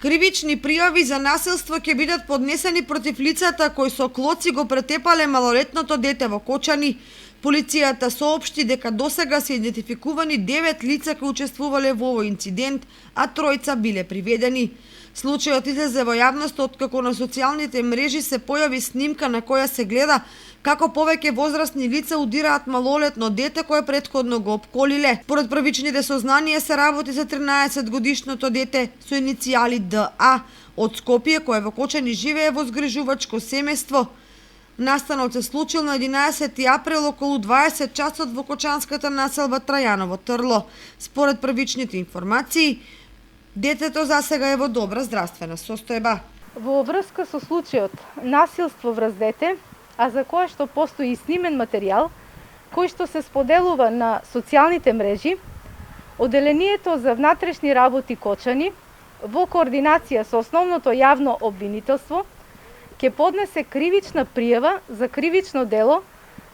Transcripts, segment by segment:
Кривични пријави за насилство ќе бидат поднесени против лицата кои со клоци го претепале малолетното дете во Кочани. Полицијата соопшти дека досега се идентификувани 9 лица кои учествувале во овој инцидент, а тројца биле приведени. Случајот излезе во јавност откако на социјалните мрежи се појави снимка на која се гледа како повеќе возрастни лица удираат малолетно дете кое претходно го опколиле. Според првичните сознанија се работи за 13 годишното дете со иницијали ДА од Скопје кое во Кочани живее во згрижувачко семејство. Настанот се случил на 11 април околу 20 часот во кочанската населба Трајаново Трло. Според првичните информации, детето засега е во добра здравствена состојба. Во врска со случајот насилство врз дете, а за кое што постои и снимен материјал, кој што се споделува на социјалните мрежи, Оделението за внатрешни работи Кочани, во координација со основното јавно обвинителство, ќе поднесе кривична пријава за кривично дело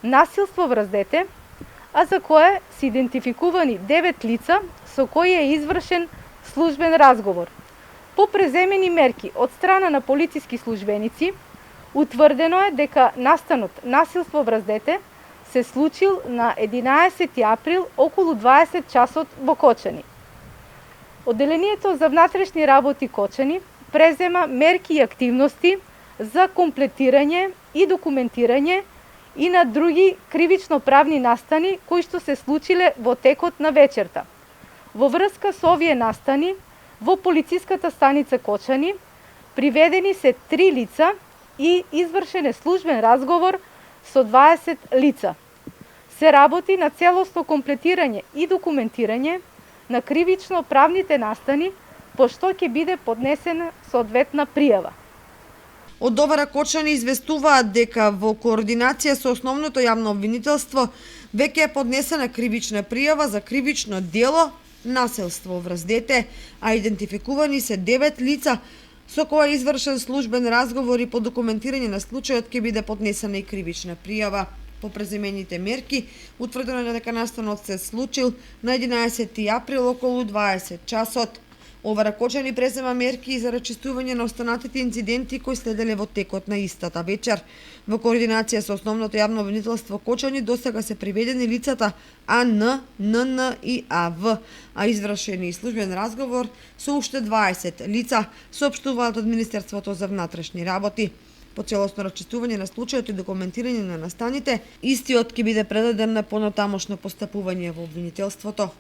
насилство врз дете, а за кое се идентификувани 9 лица со кои е извршен службен разговор. По преземени мерки од страна на полициски службеници, утврдено е дека настанот насилство врз дете се случил на 11 април околу 20 часот во Кочани. Оделението за внатрешни работи Кочани презема мерки и активности за комплетирање и документирање и на други кривично-правни настани кои што се случиле во текот на вечерта. Во врска со овие настани, во полициската станица Кочани приведени се 3 лица и извршен е службен разговор со 20 лица. Се работи на целосно комплетирање и документирање на кривично-правните настани, по што ќе биде поднесена соодветна пријава. Од ДОВР Кочани известуваат дека во координација со основното јавно обвинителство веќе е поднесена кривична пријава за кривично дело насилство врз дете, а идентификувани се 9 лица со кои е извршен службен разговор и по документирање на случајот ќе биде поднесена и кривична пријава. По преземените мерки, утврдено е дека настанот се случил на 11 април околу 20 часот. ОВР Кочани презема мерки и за рачистување на останатите инциденти кои следеле во текот на истата вечер. Во координација со основното јавно обвинителство Кочани досега се приведени лицата АН, НН и АВ, а извршени и службен разговор со уште 20 лица, соопштуваат од Министерството за внатрешни работи. По целосно рачистување на случајот и документирање на настаните, истиот ќе биде предаден на понатамошно постапување во обвинителството.